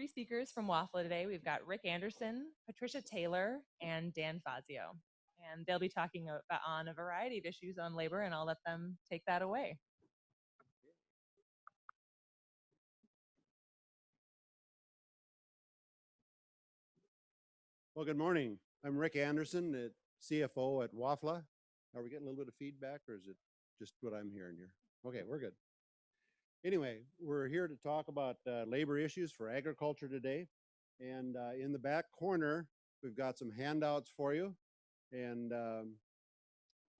three speakers from WAFLA today. We've got Rick Anderson, Patricia Taylor, and Dan Fazio. And they'll be talking on a variety of issues on labor, and I'll let them take that away. Well, good morning. I'm Rick Anderson, the CFO at WAFLA. Are we getting a little bit of feedback, or is it just what I'm hearing here? Okay, we're good. Anyway, we're here to talk about labor issues for agriculture today. And in the back corner, we've got some handouts for you. And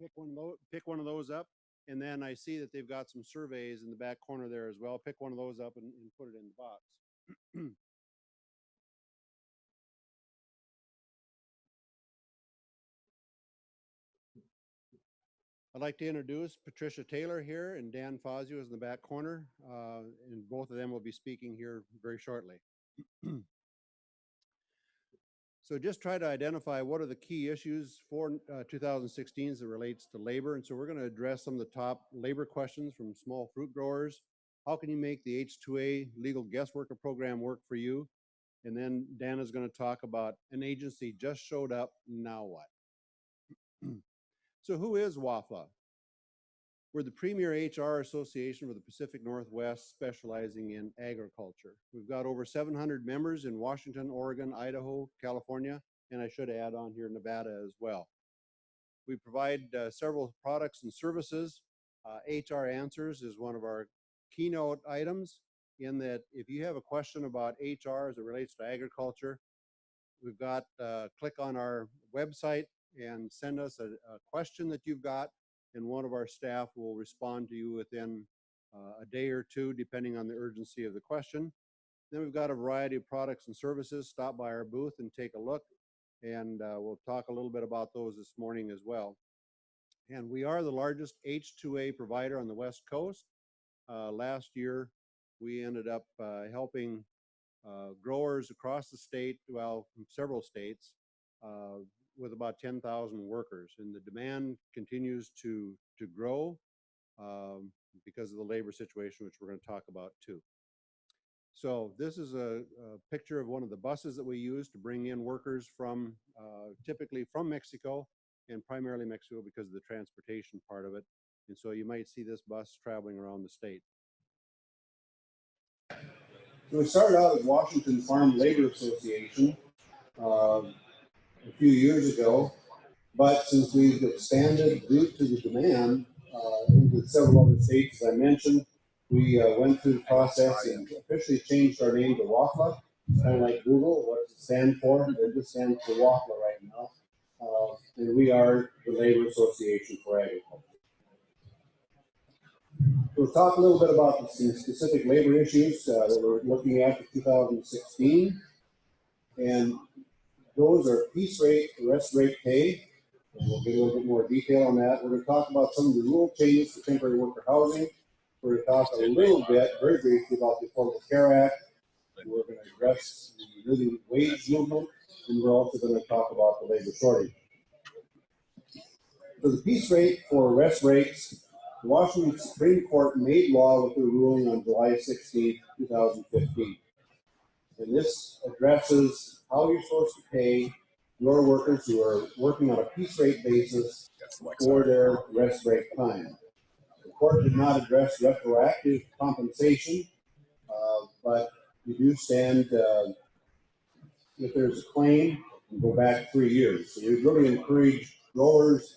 pick one of those up. And then I see that they've got some surveys in the back corner there as well. Pick one of those up and put it in the box. I'd like to introduce Patricia Taylor here, and Dan Fazio is in the back corner, and both of them will be speaking here very shortly. So just try to identify what are the key issues for 2016 as it relates to labor. And so we're going to address some of the top labor questions from small fruit growers. How can you make the H-2A legal guest worker program work for you? And then Dan is going to talk about an agency just showed up, now what? So who is WAFLA? We're the premier HR association for the Pacific Northwest, specializing in agriculture. We've got over 700 members in Washington, Oregon, Idaho, California, and I should add on here Nevada as well. We provide several products and services. HR Answers is one of our keynote items, in that if you have a question about HR as it relates to agriculture, we've got click on our website and send us a question that you've got, and one of our staff will respond to you within a day or two, depending on the urgency of the question. Then we've got a variety of products and services. Stop by our booth and take a look, and we'll talk a little bit about those this morning as well. And we are the largest H-2A provider on the West Coast. Last year, we ended up helping growers across the state, well, several states, with about 10,000 workers, and the demand continues to grow because of the labor situation, which we're going to talk about too. So this is a picture of one of the buses that we use to bring in workers from typically from Mexico, and primarily Mexico because of the transportation part of it. And so you might see this bus traveling around the state. So we started out as Washington Farm Labor Association a few years ago, but since we've expanded due to the demand into several other states, as I mentioned, we went through the process and officially changed our name to WAFLA. Kind of like Google, what does it stand for? It just stands for WAFLA right now. And we are the Labor Association for Agriculture. We'll talk a little bit about some specific labor issues that we're looking at for 2016. And those are piece rate, rest rate pay, and we'll get a little bit more detail on that. We're going to talk about some of the rule changes for temporary worker housing. We're going to talk a little bit, very briefly, about the Affordable Care Act. We're going to address the living wage movement, and we're also going to talk about the labor shortage. For the piece rate for rest rates, the Washington Supreme Court made law with the ruling on July 16, 2015. And this addresses how you're supposed to pay your workers who are working on a piece rate basis for their rest break time. The court did not address retroactive compensation, but you do stand, if there's a claim, you go back 3 years. So we really encourage growers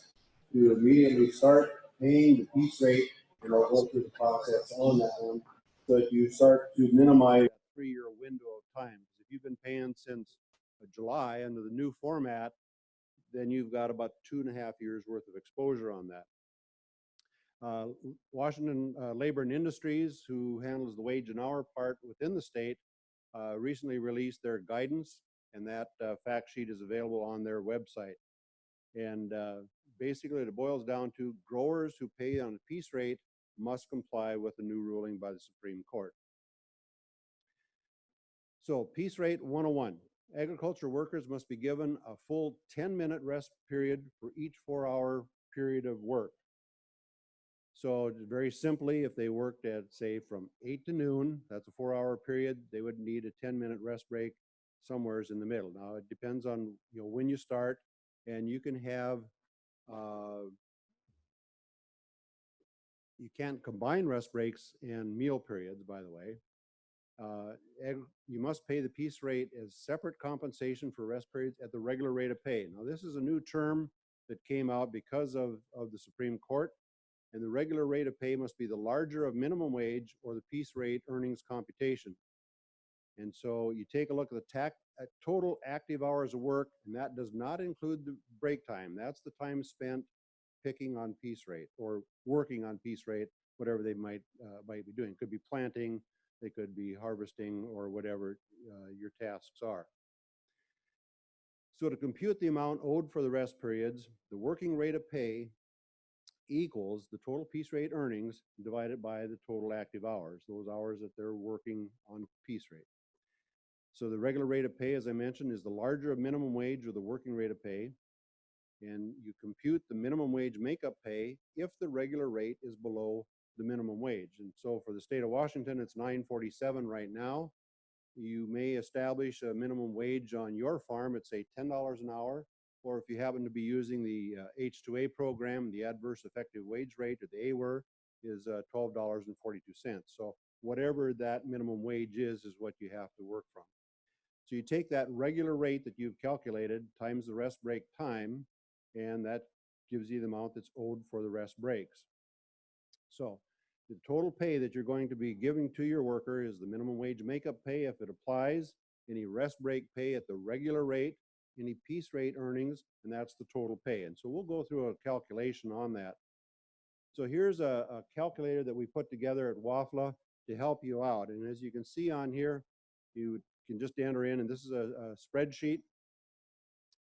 to immediately start paying the piece rate, and I'll go through the process on that one, so that you start to minimize that 3-year window of time. If you've been paying since July under the new format, then you've got about 2.5 years worth of exposure on that. Washington Labor and Industries, who handles the wage and hour part within the state, recently released their guidance, and that fact sheet is available on their website. And basically it boils down to growers who pay on a piece rate must comply with the new ruling by the Supreme Court. So piece rate 101. Agriculture workers must be given a full 10-minute rest period for each 4-hour period of work. So very simply, if they worked at, say, from 8 to noon, that's a 4-hour period, they would need a 10-minute rest break somewheres in the middle. Now, it depends on, when you start, and you can have, you can't combine rest breaks and meal periods, by the way. You must pay the piece rate as separate compensation for rest periods at the regular rate of pay. Now, this is a new term that came out because of the Supreme Court, and the regular rate of pay must be the larger of minimum wage or the piece rate earnings computation. And so you take a look at the total active hours of work, and that does not include the break time. That's the time spent picking on piece rate or working on piece rate, whatever they might be doing. Could be planting, they could be harvesting, or whatever your tasks are. So to compute the amount owed for the rest periods, the working rate of pay equals the total piece rate earnings divided by the total active hours, those hours that they're working on piece rate. So the regular rate of pay, as I mentioned, is the larger of minimum wage or the working rate of pay. And you compute the minimum wage makeup pay if the regular rate is below the minimum wage. And so for the state of Washington, it's $9.47 right now. You may establish a minimum wage on your farm at, say, $10 an hour, or if you happen to be using the H-2A program, the adverse effective wage rate, or the AWER, is $12.42. So whatever that minimum wage is what you have to work from. So you take that regular rate that you've calculated times the rest break time, and that gives you the amount that's owed for the rest breaks. So the total pay that you're going to be giving to your worker is the minimum wage makeup pay if it applies, any rest break pay at the regular rate, any piece rate earnings, and that's the total pay. And so we'll go through a calculation on that. So here's a calculator that we put together at WAFLA to help you out. And as you can see on here, you can just enter in, and this is a spreadsheet.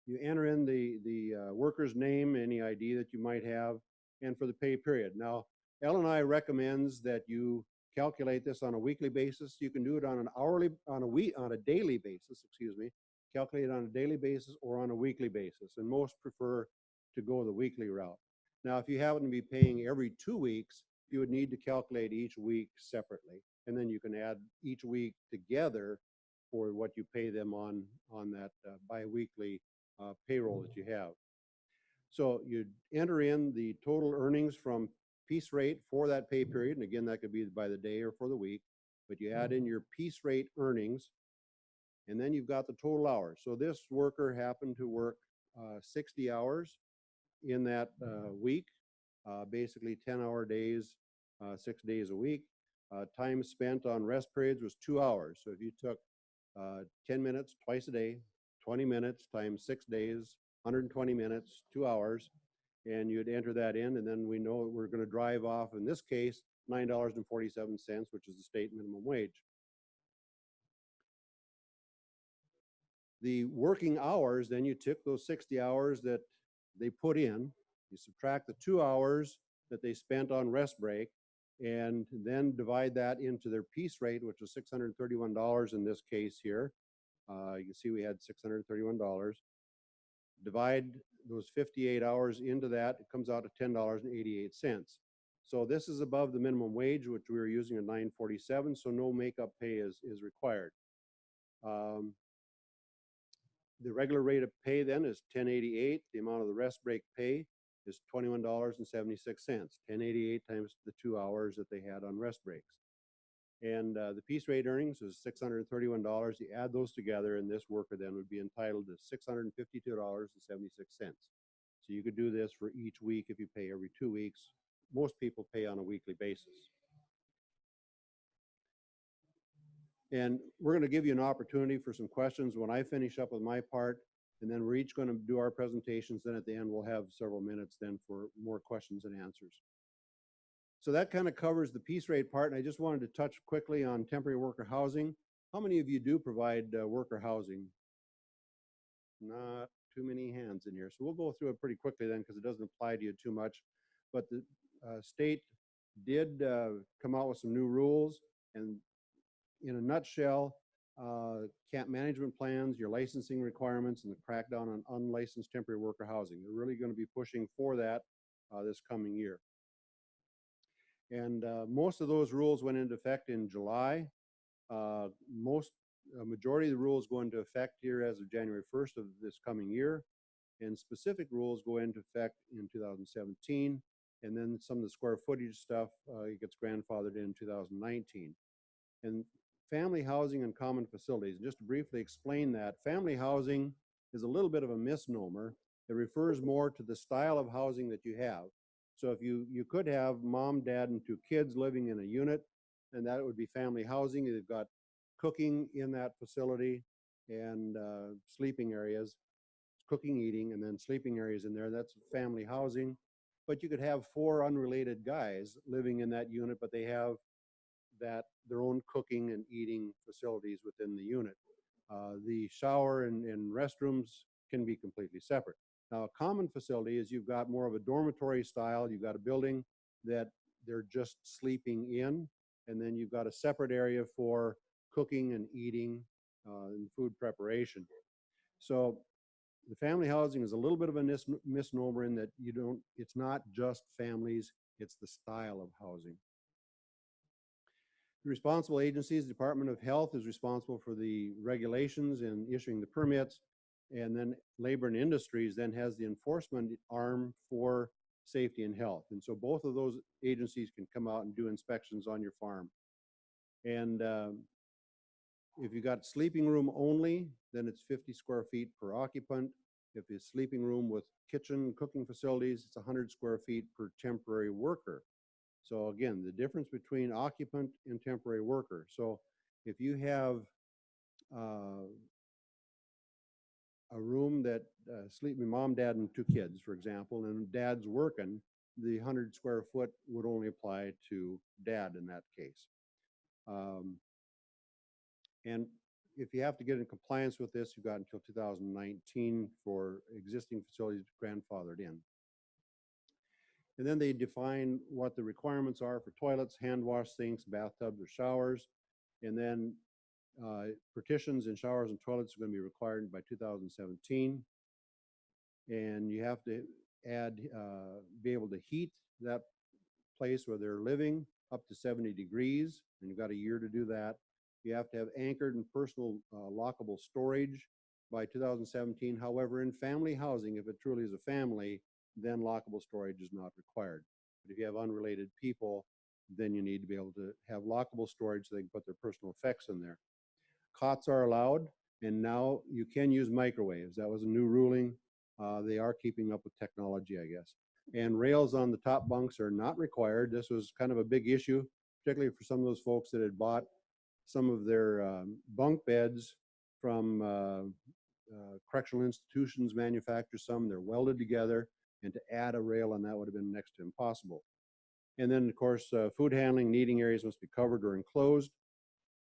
You enter in the worker's name, any ID that you might have, and for the pay period. Now, L&I recommends that you calculate this on a weekly basis. You can do it on a daily basis, excuse me. Calculate it on a daily basis or on a weekly basis, and most prefer to go the weekly route. Now, if you happen to be paying every 2 weeks, you would need to calculate each week separately, and then you can add each week together for what you pay them on that biweekly payroll that you have. So you enter in the total earnings from piece rate for that pay period, and again, that could be by the day or for the week, but you add in your piece rate earnings, and then you've got the total hours. So this worker happened to work 60 hours in that week, basically 10-hour days, 6 days a week. Time spent on rest periods was 2 hours. So if you took 10 minutes twice a day, 20 minutes times 6 days, 120 minutes, 2 hours, and you'd enter that in, and then we know we're going to drive off, in this case, $9.47, which is the state minimum wage. The working hours, then you took those 60 hours that they put in, you subtract the 2 hours that they spent on rest break, and then divide that into their piece rate, which was $631 in this case here. You can see we had $631. Divide those 58 hours into that, it comes out to $10.88. So this is above the minimum wage, which we were using at $9.47, so no makeup pay is required. The regular rate of pay then is $10.88. The amount of the rest break pay is $21.76. $10.88 times the 2 hours that they had on rest breaks. And the piece rate earnings is $631. You add those together, and this worker then would be entitled to $652.76. So you could do this for each week if you pay every 2 weeks. Most people pay on a weekly basis. And we're going to give you an opportunity for some questions when I finish up with my part, and then we're each going to do our presentations. Then at the end, we'll have several minutes then for more questions and answers. So that kind of covers the piece rate part, and I just wanted to touch quickly on temporary worker housing. How many of you do provide worker housing? Not too many hands in here. So we'll go through it pretty quickly then, because it doesn't apply to you too much. But the state did come out with some new rules, and in a nutshell, camp management plans, your licensing requirements, and the crackdown on unlicensed temporary worker housing. They're really going to be pushing for that this coming year. And most of those rules went into effect in July. A majority of the rules go into effect here as of January 1st of this coming year, and specific rules go into effect in 2017, and then some of the square footage stuff gets grandfathered in 2019. And family housing and common facilities, just to briefly explain that, family housing is a little bit of a misnomer. It refers more to the style of housing that you have. So if you could have mom, dad, and 2 kids living in a unit, and that would be family housing. They've got cooking in that facility and sleeping areas, cooking, eating, and then sleeping areas in there. That's family housing. But you could have 4 unrelated guys living in that unit, but they have their own cooking and eating facilities within the unit. The shower and restrooms can be completely separate. Now, a common facility is you've got more of a dormitory style. You've got a building that they're just sleeping in, and then you've got a separate area for cooking and eating and food preparation. So the family housing is a little bit of a misnomer in that it's not just families, it's the style of housing. The responsible agencies, Department of Health is responsible for the regulations and issuing the permits, and then Labor and Industries then has the enforcement arm for safety and health. And so both of those agencies can come out and do inspections on your farm. And if you got sleeping room only, then it's 50 square feet per occupant. If it's sleeping room with kitchen, cooking facilities, it's 100 square feet per temporary worker. So again, the difference between occupant and temporary worker. So if you have a room that sleeping mom, dad, and 2 kids, for example, and dad's working, the 100 square foot would only apply to dad in that case. And if you have to get in compliance with this, you've got until 2019 for existing facilities grandfathered in. And then they define what the requirements are for toilets, hand wash sinks, bathtubs, or showers. And then partitions in showers and toilets are going to be required by 2017. And you have to be able to heat that place where they're living up to 70 degrees, and you've got a year to do that. You have to have anchored and personal lockable storage by 2017. However, in family housing, if it truly is a family, then lockable storage is not required. But if you have unrelated people, then you need to be able to have lockable storage so they can put their personal effects in there. Cots are allowed, and now you can use microwaves. That was a new ruling. They are keeping up with technology, I guess. And rails on the top bunks are not required. This was kind of a big issue, particularly for some of those folks that had bought some of their bunk beds from correctional institutions manufacture some. They're welded together, and to add a rail on that would have been next to impossible. And then, of course, food handling and eating areas must be covered or enclosed.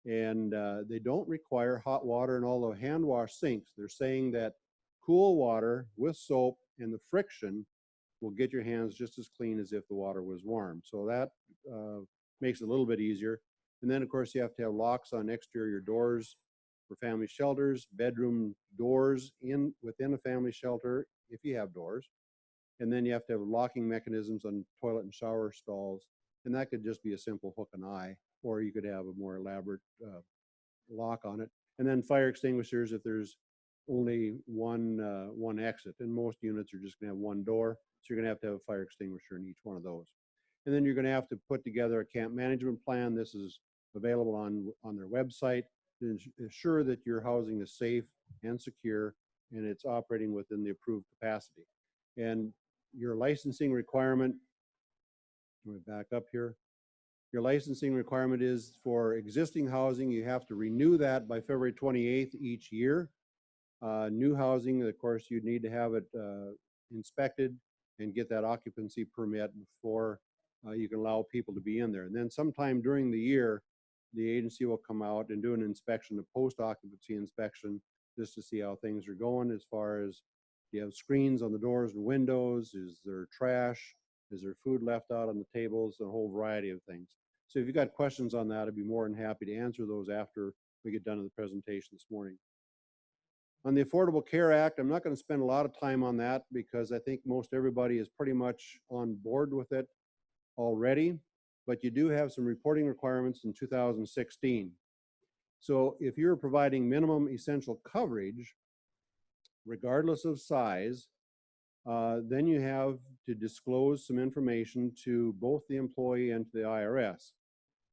And they don't require hot water in all the hand wash sinks. They're saying that cool water with soap and the friction will get your hands just as clean as if the water was warm. So that makes it a little bit easier. And then, of course, you have to have locks on exterior doors for family shelters, bedroom doors within a family shelter if you have doors. And then you have to have locking mechanisms on toilet and shower stalls. And that could just be a simple hook and eye, or you could have a more elaborate lock on it. And then fire extinguishers if there's only one exit. And most units are just going to have one door. So you're going to have a fire extinguisher in each one of those. And then you're going to have to put together a camp management plan. This is available on their website to ensure that your housing is safe and secure and it's operating within the approved capacity. And your licensing requirement, let me back up here. Your licensing requirement is for existing housing, you have to renew that by February 28th each year. New housing, of course, you need to have it inspected and get that occupancy permit before you can allow people to be in there. And then sometime during the year, the agency will come out and do an inspection, a post-occupancy inspection, just to see how things are going as far as do you have screens on the doors and windows, is there trash, is there food left out on the tables, a whole variety of things. So if you've got questions on that, I'd be more than happy to answer those after we get done with the presentation this morning. On the Affordable Care Act, I'm not going to spend a lot of time on that because I think most everybody is pretty much on board with it already. but you do have some reporting requirements in 2016. So if you're providing minimum essential coverage, regardless of size, then you have to disclose some information to both the employee and to the IRS.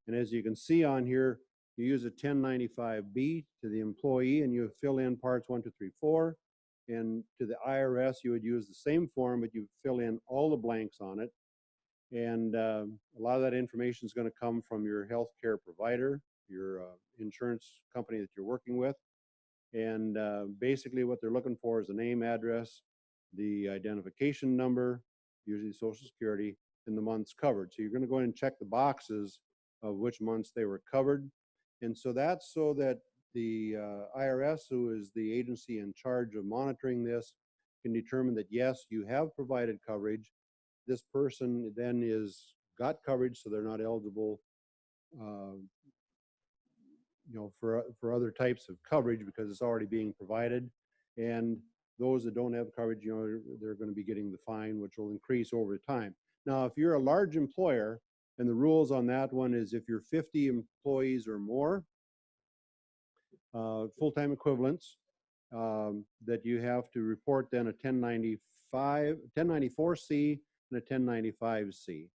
And as you can see on here, you use a 1095B to the employee and you fill in parts 1, 2, 3, 4. And to the IRS, you would use the same form, but you fill in all the blanks on it. And a lot of that information is going to come from your healthcare provider, your insurance company that you're working with. And basically what they're looking for is the name, address, the identification number, usually Social Security, and the months covered. So you're going to go in and check the boxes of which months they were covered. And so that's so that the IRS, who is the agency in charge of monitoring this, can determine that, yes, you have provided coverage. This person then got coverage, so they're not eligible for other types of coverage because it's already being provided. And those that don't have coverage, they're going to be getting the fine, which will increase over time. Now, if you're a large employer, and the rules on that one is if you're 50 employees or more, full-time equivalents, that you have to report then a 1094C and a 1095C.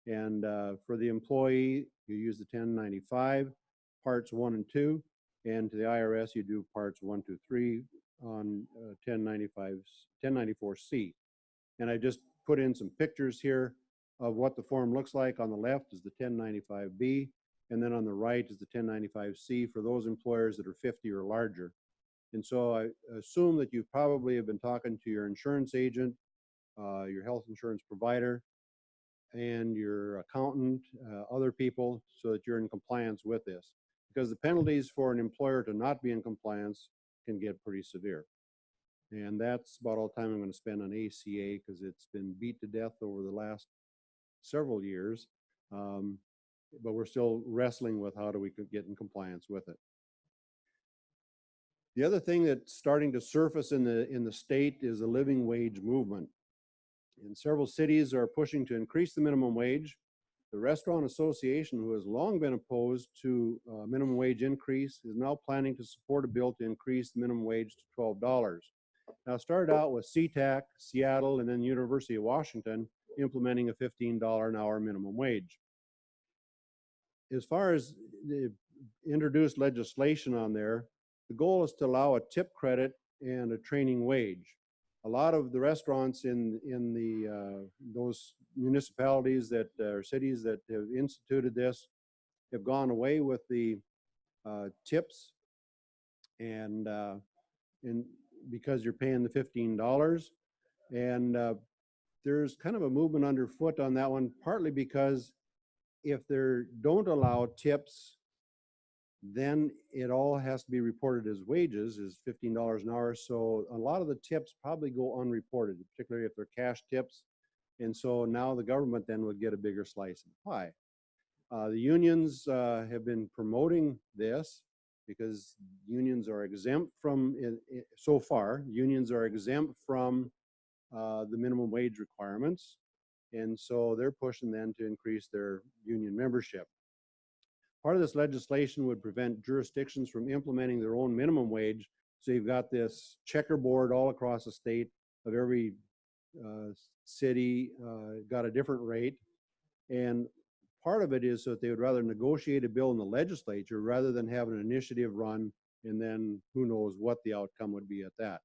And for the employee, you use the 1095, parts 1 and 2, and to the IRS, you do parts 1, 2, 3 on 1094C. And I just put in some pictures here of what the form looks like. On the left is the 1095B, and then on the right is the 1095C for those employers that are 50 or larger. And so I assume that you probably have been talking to your insurance agent, your health insurance provider, and your accountant, other people, so that you're in compliance with this. Because the penalties for an employer to not be in compliance can get pretty severe. And that's about all the time I'm going to spend on ACA because it's been beat to death over the last several years. But we're still wrestling with how do we get in compliance with it. The other thing that's starting to surface in the state is the living wage movement. And several cities are pushing to increase the minimum wage. The Restaurant Association, who has long been opposed to minimum wage increase, is now planning to support a bill to increase the minimum wage to $12. Now, it started out with SeaTac, Seattle, and then University of Washington implementing a $15 an hour minimum wage. As far as the introduced legislation on there, the goal is to allow a tip credit and a training wage. A lot of the restaurants in those municipalities that or cities that have instituted this have gone away with the tips, and because you're paying the $15, and there's kind of a movement underfoot on that one, partly because if they don't allow tips, then it all has to be reported as wages, is $15 an hour. So a lot of the tips probably go unreported, particularly if they're cash tips. And so now the government then would get a bigger slice of the pie. The unions have been promoting this because unions are exempt from, so far, unions are exempt from the minimum wage requirements. And so they're pushing then to increase their union membership. Part of this legislation would prevent jurisdictions from implementing their own minimum wage. So you've got this checkerboard all across the state of every city got a different rate. And part of it is so that they would rather negotiate a bill in the legislature rather than have an initiative run and then who knows what the outcome would be at that.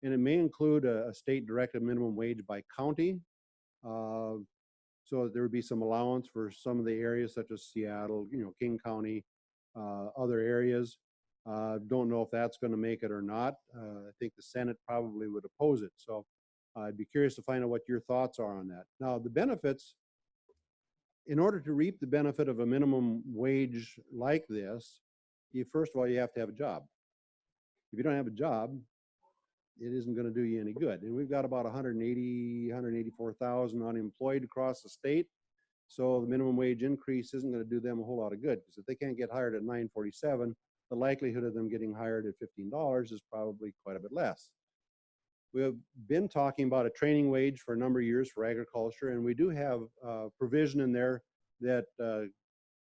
And it may include a state directed minimum wage by county. So there would be some allowance for some of the areas such as Seattle, King County, other areas. Don't know if that's going to make it or not. I think the Senate probably would oppose it. So I'd be curious to find out what your thoughts are on that. Now, the benefits, in order to reap the benefit of a minimum wage like this, first of all, you have to have a job. If you don't have a job, it isn't going to do you any good. And we've got about 184,000 unemployed across the state. So the minimum wage increase isn't going to do them a whole lot of good, because if they can't get hired at $9.47, the likelihood of them getting hired at $15 is probably quite a bit less. We have been talking about a training wage for a number of years for agriculture, and we do have provision in there that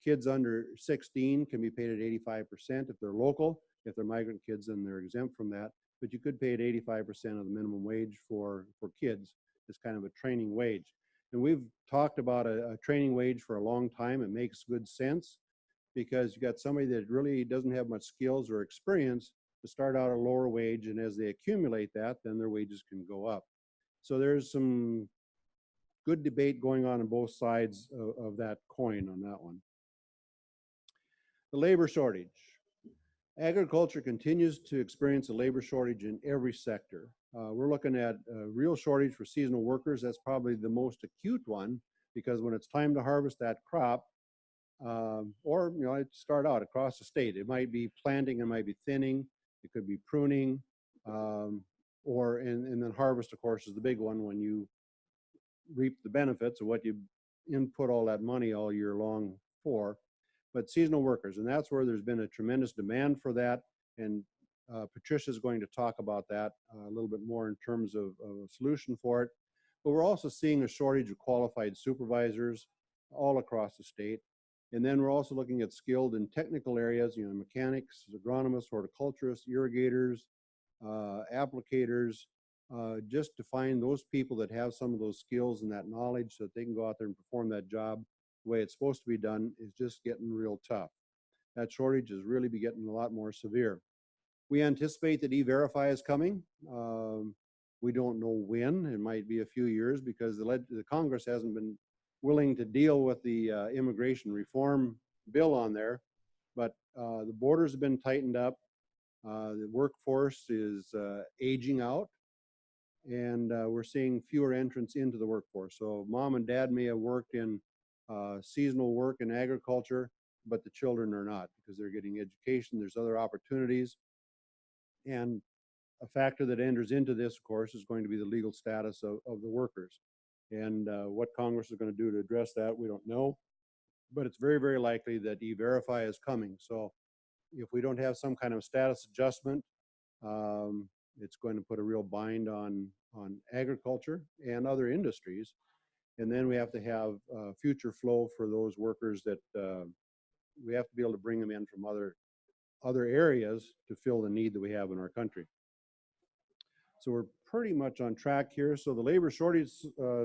kids under 16 can be paid at 85% if they're local. If they're migrant kids, then they're exempt from that. But you could pay at 85% of the minimum wage for kids. It's kind of a training wage. And we've talked about a training wage for a long time. It makes good sense because you got somebody that really doesn't have much skills or experience to start out at a lower wage, and as they accumulate that, then their wages can go up. So there's some good debate going on both sides of that coin on that one. The labor shortage. Agriculture continues to experience a labor shortage in every sector. We're looking at a real shortage for seasonal workers. That's probably the most acute one, because when it's time to harvest that crop, or start out across the state, it might be planting, it might be thinning, it could be pruning, or and then harvest, of course, is the big one when you reap the benefits of what you input all that money all year long for. But seasonal workers, and that's where there's been a tremendous demand for that. And Patricia is going to talk about that a little bit more in terms of a solution for it. But we're also seeing a shortage of qualified supervisors all across the state. And then we're also looking at skilled and technical areas, mechanics, agronomists, horticulturists, irrigators, applicators, just to find those people that have some of those skills and that knowledge so that they can go out there and perform that job the way it's supposed to be done is just getting real tough. That shortage is really be getting a lot more severe. We anticipate that E-Verify is coming. We don't know when. It might be a few years because the Congress hasn't been willing to deal with the immigration reform bill on there. But the borders have been tightened up. The workforce is aging out, and we're seeing fewer entrants into the workforce. So mom and dad may have worked in seasonal work in agriculture, but the children are not because they're getting education. There's other opportunities. And a factor that enters into this, of course, is going to be the legal status of the workers. And what Congress is going to do to address that, we don't know. But it's very, very likely that E-Verify is coming. So if we don't have some kind of status adjustment, it's going to put a real bind on agriculture and other industries. And then we have to have future flow for those workers that we have to be able to bring them in from other areas to fill the need that we have in our country. So we're pretty much on track here. So the labor shortage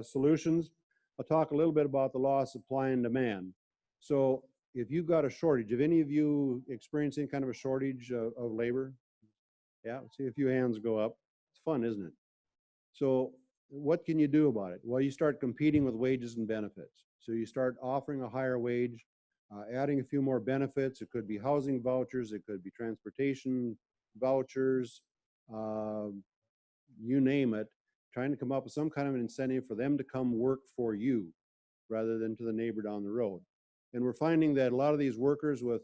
solutions, I'll talk a little bit about the law of supply and demand. So if you've got a shortage, have any of you experienced any kind of a shortage of labor? Yeah, see a few hands go up. It's fun, isn't it? So what can you do about it? Well, you start competing with wages and benefits. So you start offering a higher wage, adding a few more benefits. It could be housing vouchers, it could be transportation vouchers, you name it, trying to come up with some kind of an incentive for them to come work for you rather than to the neighbor down the road. And we're finding that a lot of these workers with,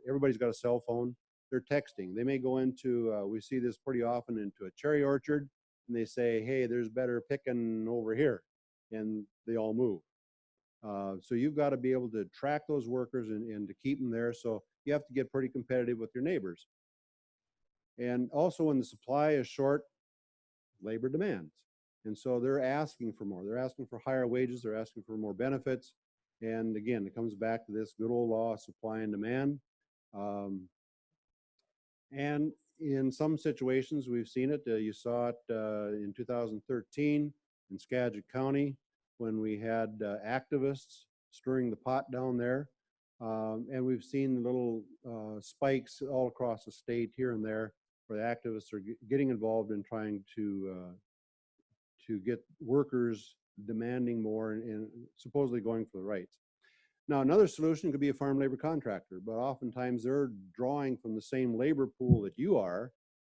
everybody's got a cell phone, they're texting. They may go into, we see this pretty often, into a cherry orchard, and they say, hey, there's better picking over here, and they all move. So you've got to be able to track those workers and to keep them there. So you have to get pretty competitive with your neighbors. And also when the supply is short, labor demands. And so they're asking for more. They're asking for higher wages. They're asking for more benefits. And again, it comes back to this good old law of supply and demand. And in some situations, we've seen it. You saw it in 2013 in Skagit County when we had activists stirring the pot down there. And we've seen little spikes all across the state here and there where the activists are getting involved in trying to get workers demanding more and supposedly going for the rights. Now, another solution could be a farm labor contractor, but oftentimes they're drawing from the same labor pool that you are.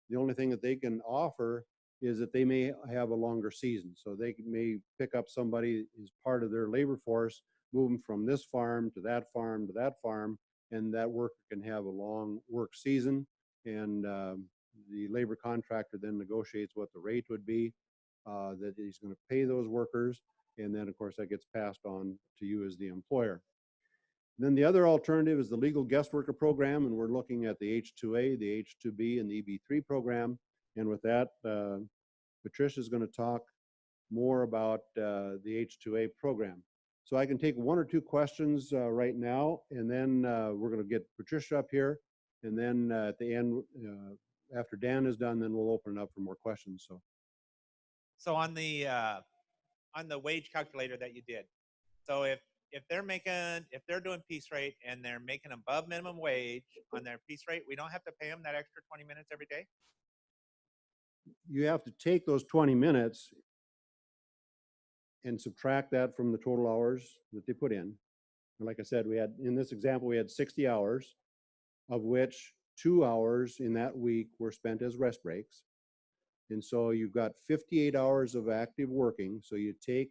The only thing that they can offer is that they may have a longer season. So they may pick up somebody as part of their labor force, move them from this farm to that farm to that farm, and that worker can have a long work season. And the labor contractor then negotiates what the rate would be that he's going to pay those workers. And then, of course, that gets passed on to you as the employer. Then the other alternative is the legal guest worker program, and we're looking at the H-2A, the H-2B, and the EB-3 program. And with that, Patricia is going to talk more about the H-2A program. So I can take one or two questions right now, and then we're going to get Patricia up here. And then at the end, after Dan is done, then we'll open it up for more questions. So on the wage calculator that you did, so if they're doing piece rate and they're making above minimum wage on their piece rate, we don't have to pay them that extra 20 minutes every day? You have to take those 20 minutes and subtract that from the total hours that they put in. And like I said, we had, in this example, we had 60 hours, of which 2 hours in that week were spent as rest breaks. And so you've got 58 hours of active working. So you take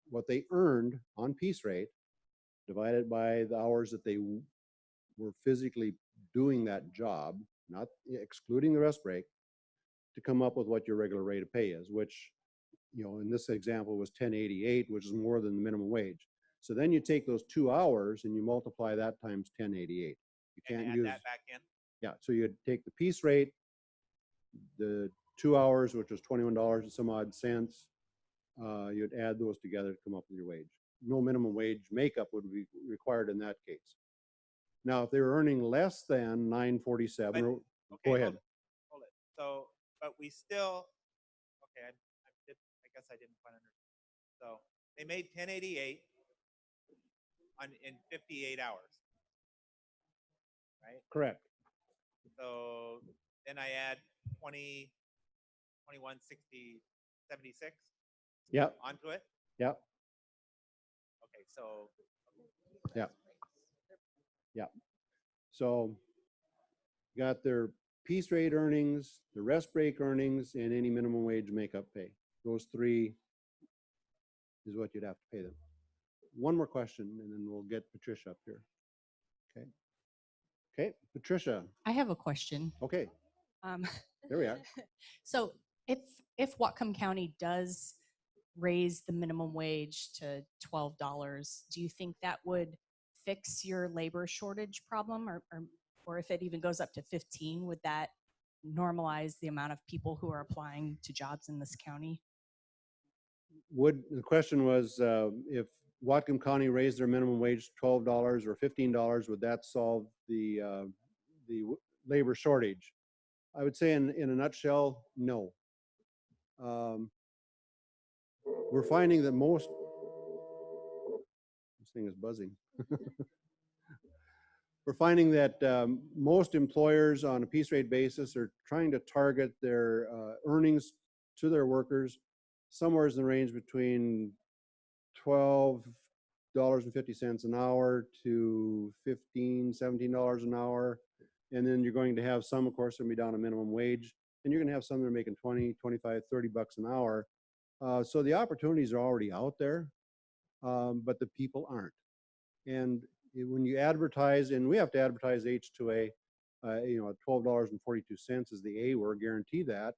what they earned on piece rate, divided by the hours that they were physically doing that job, not excluding the rest break, to come up with what your regular rate of pay is, which, in this example was 1088, which is more than the minimum wage. So then you take those 2 hours and you multiply that times 1088. You can't use that back in. Yeah, so you'd take the piece rate, the 2 hours, which was $21 and some odd cents. You'd add those together to come up with your wage. No minimum wage makeup would be required in that case. Now, if they were earning less than $9.47, Okay, go ahead. Hold it. So, but we still, okay, I guess I didn't quite understand. So they made 1088 in 58 hours, right? Correct. So then I add 20, 21, 60, 76 Yep. onto it. Yep. Okay, so. Yeah. Yeah. So you got their piece rate earnings, the rest break earnings, and any minimum wage makeup pay. Those three is what you'd have to pay them. One more question, and then we'll get Patricia up here. Okay. Okay, Patricia. I have a question. Okay, Um, there we are. So if Whatcom County does raise the minimum wage to $12, do you think that would fix your labor shortage problem? Or if it even goes up to 15, would that normalize the amount of people who are applying to jobs in this county? The question was, if Whatcom County raised their minimum wage to $12 or $15, would that solve the labor shortage? I would say in a nutshell, no. We're finding that this thing is buzzing. We're finding that most employers on a piece rate basis are trying to target their earnings to their workers somewhere in the range between $12.50 an hour to $15, $17 an hour. And then you're going to have some, of course, going to be down to minimum wage. And you're going to have some that are making 20, 25, 30 bucks an hour. So the opportunities are already out there, but the people aren't. And when you advertise, and we have to advertise H2A, $12.42 is the A, we're guaranteed that.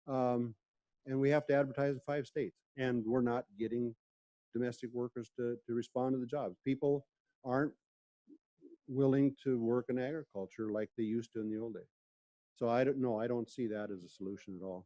And we have to advertise in 5 states. And we're not getting domestic workers to respond to the jobs. People aren't willing to work in agriculture like they used to in the old days. So I don't see that as a solution at all.